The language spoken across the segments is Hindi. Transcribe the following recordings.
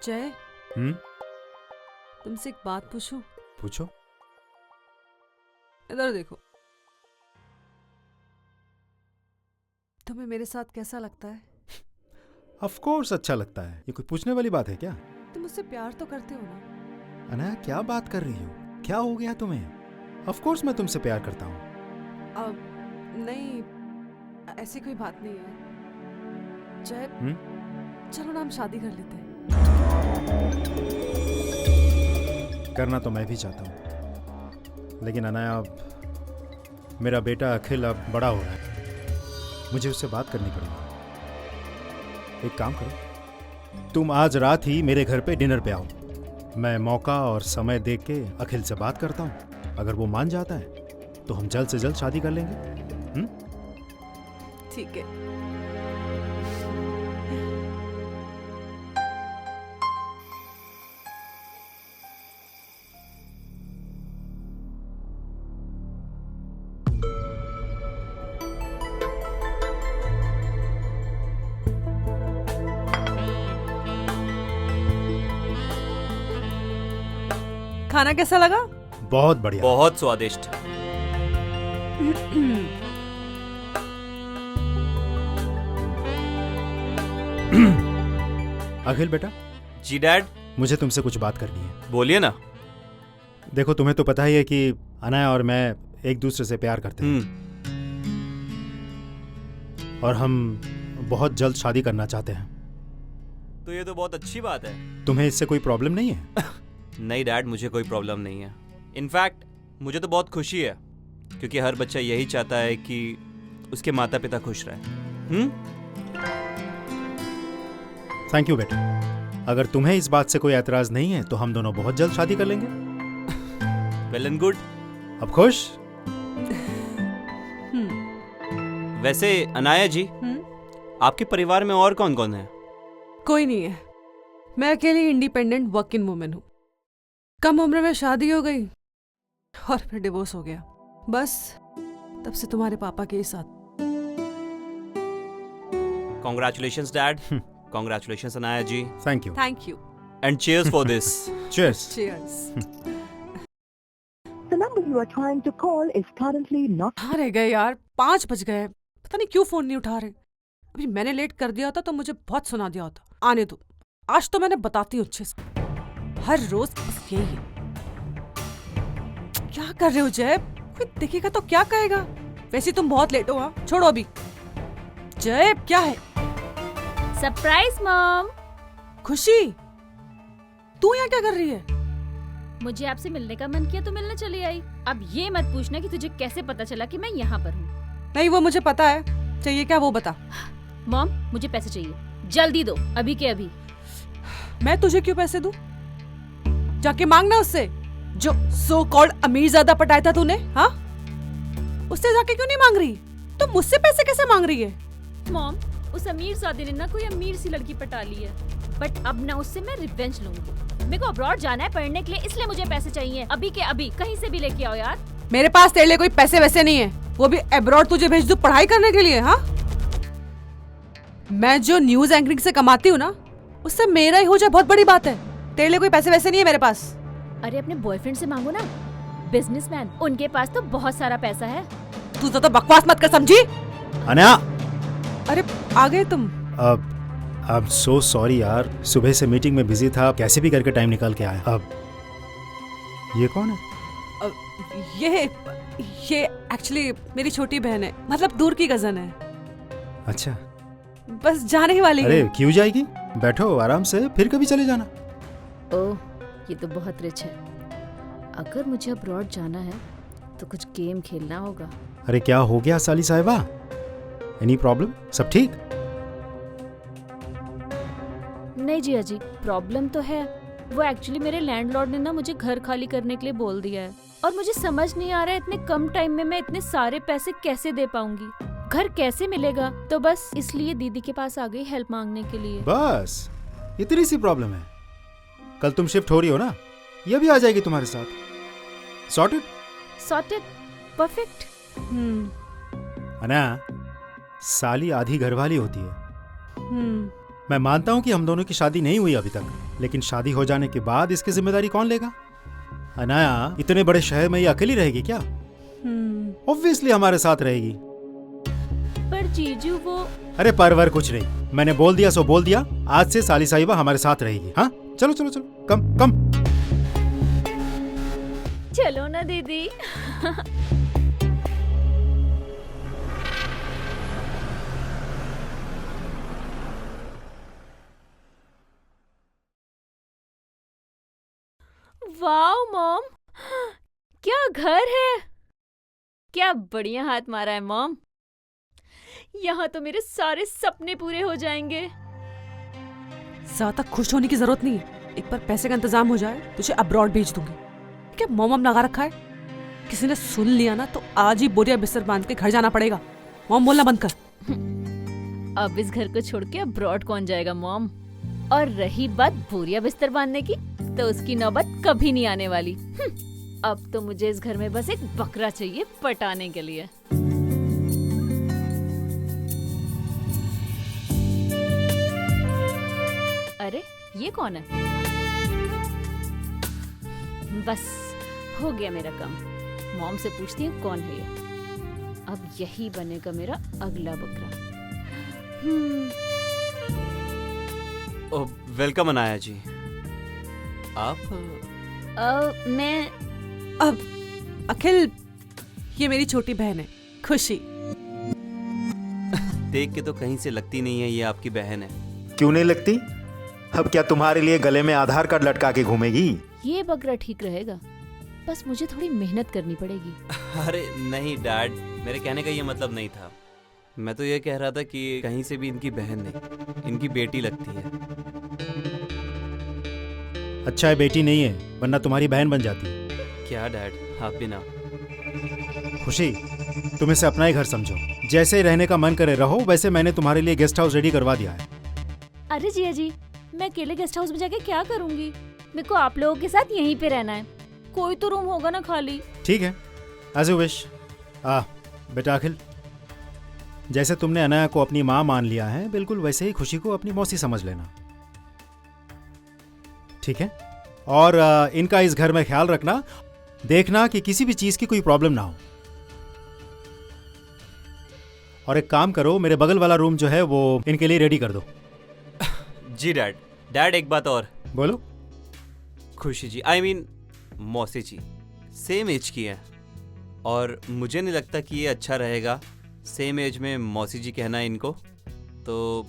जय, हम्म, तुमसे एक बात पूछूं? पूछो। इधर देखो। तुम्हें मेरे साथ कैसा लगता है? ऑफ कोर्स अच्छा लगता है, ये कोई पूछने वाली बात है क्या? तुम मुझसे प्यार तो करते हो ना? अनया क्या बात कर रही हो? क्या हो गया तुम्हें? ऑफ कोर्स मैं तुमसे प्यार करता हूँ। अब नहीं, ऐसी कोई बात नहीं है। जय, चलो ना हम शादी कर लेते हैं। करना तो मैं भी चाहता हूँ, लेकिन अनया अब मेरा बेटा अखिल अब बड़ा हो रहा है, मुझे उससे बात करनी पड़ेगी। एक काम करो, तुम आज रात ही मेरे घर पे डिनर पे आओ। मैं मौका और समय देख के अखिल से बात करता हूँ। अगर वो मान जाता है तो हम जल्द से जल्द शादी कर लेंगे। ठीक है। खाना कैसा लगा? बहुत बढ़िया। बहुत स्वादिष्ट। अखिल बेटा, जी डैड। मुझे तुमसे कुछ बात करनी है। बोलिए ना। देखो, तुम्हें तो पता ही है कि अनया और मैं एक दूसरे से प्यार करते हैं और हम बहुत जल्द शादी करना चाहते हैं। तो ये तो बहुत अच्छी बात है। तुम्हें इससे कोई प्रॉब्लम नहीं है? नहीं डैड, मुझे कोई प्रॉब्लम नहीं है। इनफैक्ट मुझे तो बहुत खुशी है, क्योंकि हर बच्चा यही चाहता है कि उसके माता पिता खुश रहे। थैंक यू बेटा। अगर तुम्हें इस बात से कोई एतराज नहीं है तो हम दोनों बहुत जल्द शादी कर लेंगे। Well and good. अब खुश? वैसे अनाया जी, आपके परिवार में और कौन कौन है? कोई नहीं है, मैं अकेली इंडिपेंडेंट वर्किंग वुमेन हूँ। कम उम्र में शादी हो गई और फिर डिवोर्स हो गया। बस तब से तुम्हारे पापा के ही साथ। Congratulations dad. Congratulations Anaya ji. Thank you. Thank you. And cheers for this. Cheers. Cheers. The number you are trying to call is currently not. कहाँ रह गए यार? 5 बज गए, पता नहीं क्यों फोन नहीं उठा रहे। अभी मैंने लेट कर दिया होता तो मुझे बहुत सुना दिया होता। आने दो, आज तो मैंने बताती हूँ अच्छे से। हर रोज बस यही है। क्या कर रहे हो जय? कोई देखेगा तो क्या कहेगा? वैसे तुम बहुत लेट हो। हाँ, छोड़ो अभी। जय, क्या है? Surprise mom. खुशी, तू यहाँ क्या कर रही है? मुझे आपसे मिलने का मन किया तो मिलने चली आई। अब ये मत पूछना कि तुझे कैसे पता चला कि मैं यहाँ पर हूँ। नहीं, वो मुझे पता है। चाहिए क्या वो बता। मॉम, मुझे पैसे चाहिए, जल्दी दो, अभी के अभी। मैं तुझे क्यों पैसे दूं? जाके मांगना उससे, जो सो कॉल्ड अमीरजादा पटाया था तूने। हाँ, उससे जाके क्यों नहीं मांग रही? तो मुझसे पैसे कैसे मांग रही है? मॉम, उस अमीरजादे ने ना कोई अमीर सी लड़की पटा ली है, बट अब ना उससे मैं रिवेंज लूंगी। मेरे को अब्रॉड जाना है पढ़ने के लिए, इसलिए मुझे पैसे चाहिए अभी के अभी। कहीं से भी लेके आओ यार। मेरे पास तेरे लिए कोई पैसे वैसे नहीं है, वो भी अब्रॉड तुझे भेज दूं पढ़ाई करने के लिए। हाँ, मैं जो न्यूज एंकरिंग से कमाती हूँ ना, उससे मेरा ही हो जाए बहुत बड़ी बात है। तेरे लिए कोई पैसे वैसे नहीं है मेरे पास। अरे अपने बॉयफ्रेंड से मांगो ना, बिजनेसमैन, उनके पास तो बहुत सारा पैसा है। तू तो बकवास मत कर, समझी? अनया, अरे आ गए तुम। अब सो सॉरी यार, सुबह से मीटिंग में बिजी था, कैसे भी करके टाइम निकाल के आया। अब ये कौन है? ये एक्चुअली मेरी छोटी बहन है, मतलब दूर की कजन है। अच्छा, बस जाने ही वाली अरे है। क्यों जाएगी? बैठो आराम से, फिर कभी चले जाना। ओह, ये तो बहुत रिच है। अगर मुझे अब्रॉड जाना है तो कुछ गेम खेलना होगा। अरे क्या हो गया साली साहिबा? Any problem? सब ठीक? नहीं जी अजी, प्रॉब्लम तो है। वो एक्चुअली मेरे लैंडलॉर्ड ने ना मुझे घर खाली करने के लिए बोल दिया है, और मुझे समझ नहीं आ रहा है इतने कम टाइम में मैं इतने सारे पैसे कैसे दे पाऊंगी, घर कैसे मिलेगा। तो बस इसलिए दीदी के पास आ गई हेल्प मांगने के लिए। बस इतनी सी प्रॉब्लम है? कल तुम शिफ्ट हो रही हो ना, ये भी आ जाएगी तुम्हारे साथ। सॉर्टेड? Sorted, perfect. अना, साली आधी घरवाली होती है। मैं मानता हूं कि हम दोनों की शादी नहीं हुई अभी तक, लेकिन शादी हो जाने के बाद इसकी जिम्मेदारी कौन लेगा? अनाया इतने बड़े शहर में ये अकेली रहेगी क्या? ऑब्वियसली हमारे साथ रहेगी। पर जीजू वो अरे परवर कुछ नहीं, मैंने बोल दिया सो बोल दिया। आज से साली साहिबा हमारे साथ रहेगी। हाँ चलो चलो चलो, कम कम। चलो ना दीदी। वाओ मॉम, क्या घर है, क्या बढ़िया हाथ मारा है मॉम। यहाँ तो मेरे सारे सपने पूरे हो जाएंगे। ज्यादा खुश होने की जरूरत नहीं है। एक बार पैसे का इंतजाम हो जाए तुझे अब्रॉड भेज दूंगी। क्या मॉम लगा रखा है? किसी ने सुन लिया ना तो आज ही बोरिया बिस्तर बांध के घर जाना पड़ेगा। मॉम बोलना बंद कर। अब इस घर को छोड़ के अब्रॉड कौन जाएगा मॉम। और रही बात बोरिया बिस्तर बांधने की, तो उसकी नौबत कभी नहीं आने वाली। अब तो मुझे इस घर में बस एक बकरा चाहिए पटाने के लिए। अरे ये कौन है? बस हो गया मेरा काम। मॉम से पूछती हूँ कौन है ये। अब यही बनेगा मेरा अगला बकरा। वेलकम अनाया जी। आप मैं अब अखिल, ये मेरी छोटी बहन है खुशी। देख के तो कहीं से लगती नहीं है ये आपकी बहन है। क्यों नहीं लगती? अब क्या तुम्हारे लिए गले में आधार कार्ड लटका के घूमेगी? ये बकरा ठीक रहेगा, बस मुझे थोड़ी मेहनत करनी पड़ेगी। अरे नहीं डैड, मेरे कहने का ये मतलब नहीं था। मैं तो ये कह रहा था कि कहीं से भी इनकी बहन नहीं, इनकी बेटी लगती है। अच्छा है बेटी नहीं है, वरना तुम्हारी बहन बन जाती। क्या डैड, आप भी ना। खुशी, तुम इसे अपना ही घर समझो। जैसे ही रहने का मन करे रहो, वैसे मैंने तुम्हारे लिए गेस्ट हाउस रेडी करवा दिया है। अरे जिया जी, मैं अकेले गेस्ट हाउस में जाके क्या करूंगी? मेरे को आप लोगों के साथ यहीं पे रहना है। कोई तो रूम होगा ना खाली। ठीक है, एज यू विश। बेटा अखिल, जैसे तुमने अनाया को अपनी माँ मान लिया है, बिल्कुल वैसे ही खुशी को अपनी मौसी समझ लेना, ठीक है? और इनका इस घर में ख्याल रखना, देखना कि किसी भी चीज की कोई प्रॉब्लम ना हो। और एक काम करो, मेरे बगल वाला रूम जो है वो इनके लिए रेडी कर दो। जी डैड। डैड एक बात और। बोलो। खुशी जी, आई मीन मौसी जी, सेम एज की है और मुझे नहीं लगता कि ये अच्छा रहेगा सेम एज में मौसी जी कहना इनको। तो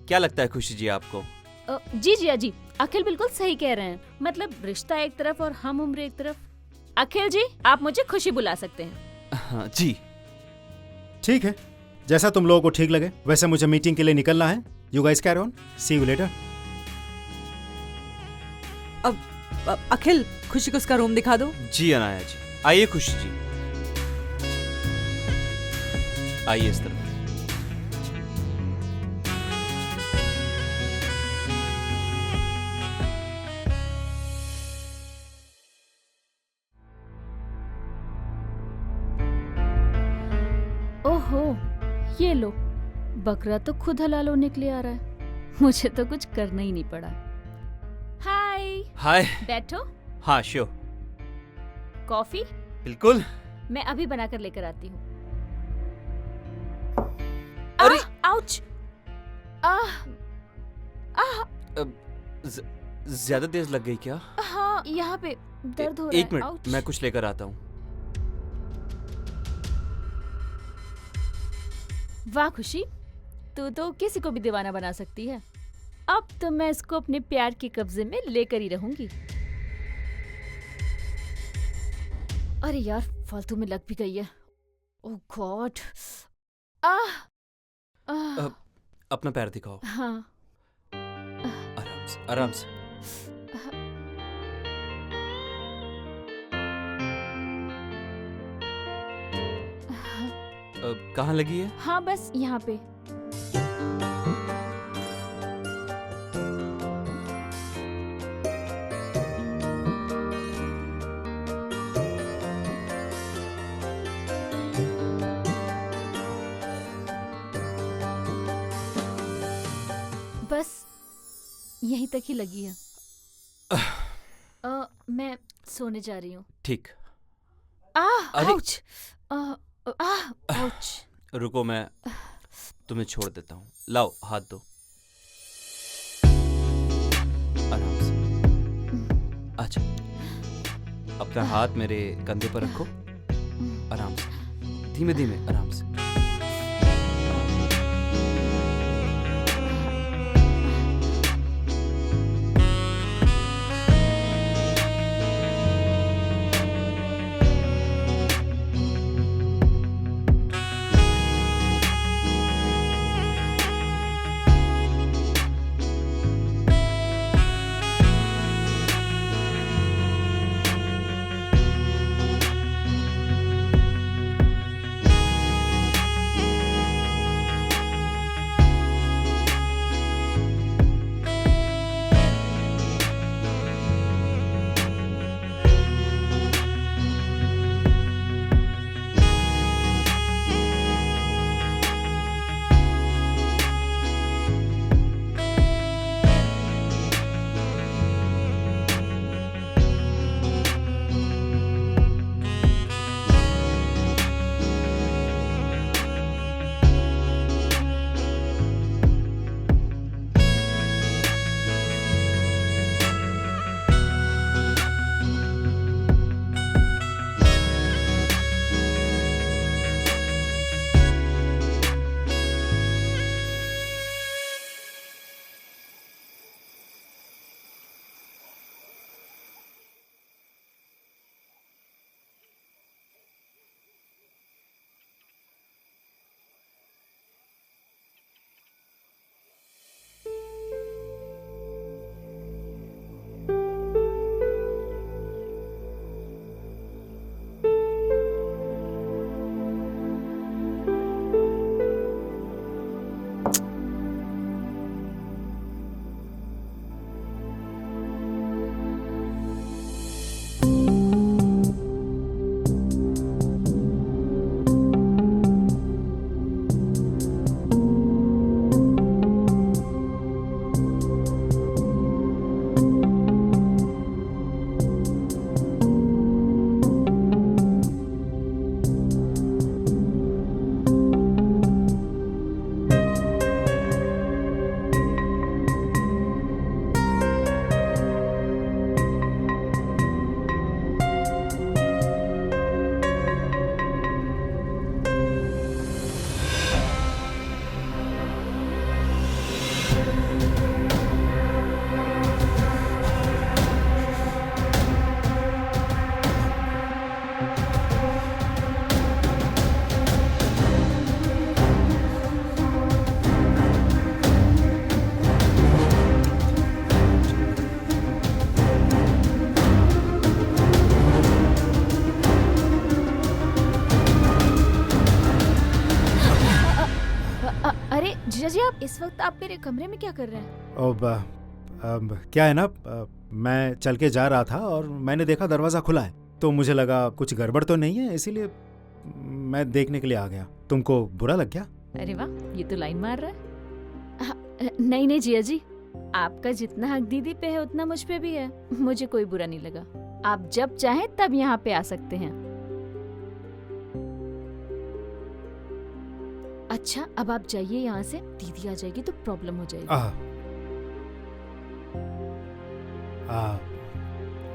क्या लगता है खुशी जी आपको? जी जिया जी, अखिल बिल्कुल सही कह रहे हैं। मतलब रिश्ता एक तरफ और हम उम्र एक तरफ। अखिल जी, आप मुझे खुशी बुला सकते हैं। हाँ जी। ठीक है, जैसा तुम लोगों को ठीक लगे। वैसे मुझे मीटिंग के लिए निकलना है। You guys carry on, see you later. अब अखिल, खुशी को उसका रूम दिखा दो। जी अनाया जी, आइए खुशी जी, आइए इस तरफ। ओहो, ये लो, बकरा तो खुद हलाल होने के लिए आ रहा है। मुझे तो कुछ करना ही नहीं पड़ा। हाय। हाय। बैठो। हाँ श्योर। कॉफी? बिल्कुल। मैं अभी बनाकर लेकर आती हूँ। अरे! आउच! ज्यादा तेज लग गई क्या? हाँ, यहाँ पे दर्द हो रहा है। एक मिनट, आउच! मैं कुछ लेकर आता हूँ। वाह खुशी, तू तो किसी को भी दीवाना बना सकती है। अब तो मैं इसको अपने प्यार के कब्जे में लेकर ही रहूंगी। अरे यार, फालतू में लग भी गई है। ओह गॉड। अपना पैर दिखाओ। हाँ। आराम से, आराम से। कहाँ लगी है? हाँ, बस यहाँ पे। यहीं तक ही लगी है। मैं सोने जा रही हूँ। ठीक, आह, अरे! आउच! आउच! रुको, मैं तुम्हें छोड़ देता हूँ। लाओ, हाथ दो। आराम से। अच्छा, अपना हाथ मेरे कंधे पर रखो। आराम से, धीमे धीमे, आराम से। जीजा जी, आप इस वक्त आप मेरे कमरे में क्या कर रहे हैं? अब क्या है ना, मैं चल के जा रहा था और मैंने देखा दरवाज़ा खुला है, तो मुझे लगा कुछ गड़बड़ तो नहीं है, इसीलिए मैं देखने के लिए आ गया। तुमको बुरा लग गया? अरे वाह, ये तो लाइन मार रहा है। नहीं नहीं जिया जी, आपका जितना हक दीदी पे है उतना मुझ पे भी है। मुझे कोई बुरा नहीं लगा। आप जब चाहें तब यहाँ पे आ सकते हैं। अच्छा, अब आप जाइए यहाँ से, दीदी आ जाएगी तो प्रॉब्लम हो जाएगी।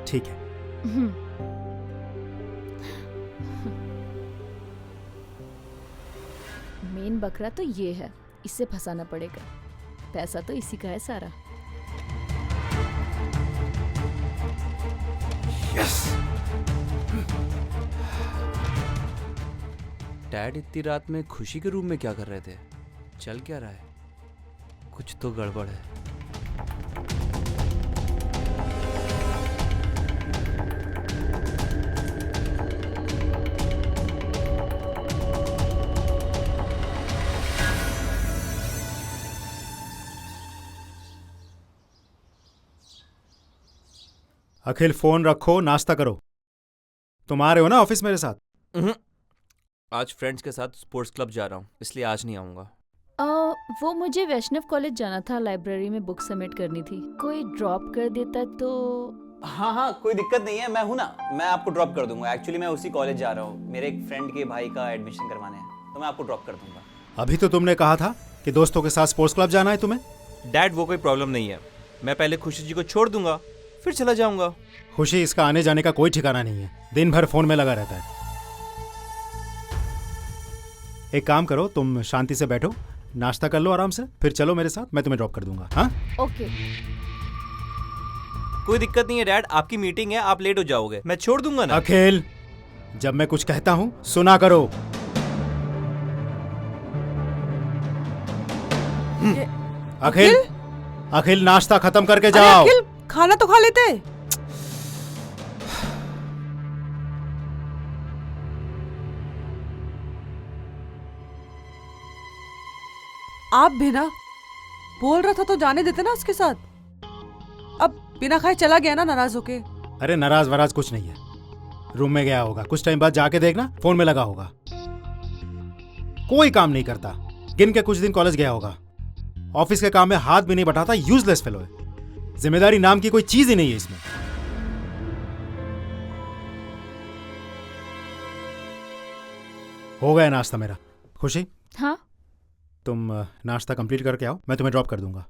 ठीक है। मेन बकरा तो ये है, इससे फंसाना पड़ेगा। पैसा तो इसी का है सारा। यस। डैड इतनी रात में खुशी के रूम में क्या कर रहे थे? चल क्या रहा है? कुछ तो गड़बड़ है। अखिल, फोन रखो, नाश्ता करो। तुम आ रहे हो ना ऑफिस मेरे साथ? आज फ्रेंड्स के साथ स्पोर्ट्स क्लब जा रहा हूँ, इसलिए आज नहीं आऊंगा। वो मुझे वैष्णव कॉलेज जाना था, लाइब्रेरी में बुक सबमिट करनी थी। कोई ड्रॉप कर देता तो। हाँ हाँ, कोई दिक्कत नहीं है, मैं हूँ ना, मैं आपको ड्रॉप कर दूंगा। एक्चुअली मैं उसी कॉलेज जा रहा हूँ, मेरे एक फ्रेंड के भाई का एडमिशन करवाने है, तो मैं आपको ड्रॉप कर दूंगा। अभी तो तुमने कहा था कि दोस्तों के साथ स्पोर्ट्स क्लब जाना है तुम्हें। डैड वो कोई प्रॉब्लम नहीं है, मैं पहले खुशी जी को छोड़ दूंगा फिर चला जाऊंगा। खुशी इसका आने जाने का कोई ठिकाना नहीं है, दिन भर फोन में लगा रहता है। एक काम करो, तुम शांति से बैठो, नाश्ता कर लो आराम से, फिर चलो मेरे साथ, मैं तुम्हें ड्रॉप कर दूंगा। हाँ ओके। कोई दिक्कत नहीं है डैड, आपकी मीटिंग है, आप लेट हो जाओगे, मैं छोड़ दूंगा ना। अखिल, जब मैं कुछ कहता हूं सुना करो। अखिल, अखिल नाश्ता खत्म करके अरे जाओ। अखिल, खाना तो खा लेते। आप भी ना बोल रहा था तो जाने देते ना उसके साथ। अब बिना खाए चला गया ना नाराज होके। अरे नाराज वराज कुछ नहीं है, रूम में गया होगा, कुछ टाइम बाद जाके देखना फोन में लगा होगा, कोई काम नहीं करता, गिन के कुछ दिन कॉलेज गया होगा, ऑफिस के काम में हाथ भी नहीं बटाता, यूजलेस फेलो है, जिम्मेदारी नाम की कोई चीज ही नहीं है इसमें। हो गया नाश्ता मेरा। खुशी, हाँ। तुम नाश्ता कंप्लीट करके आओ, मैं तुम्हें ड्रॉप कर दूंगा।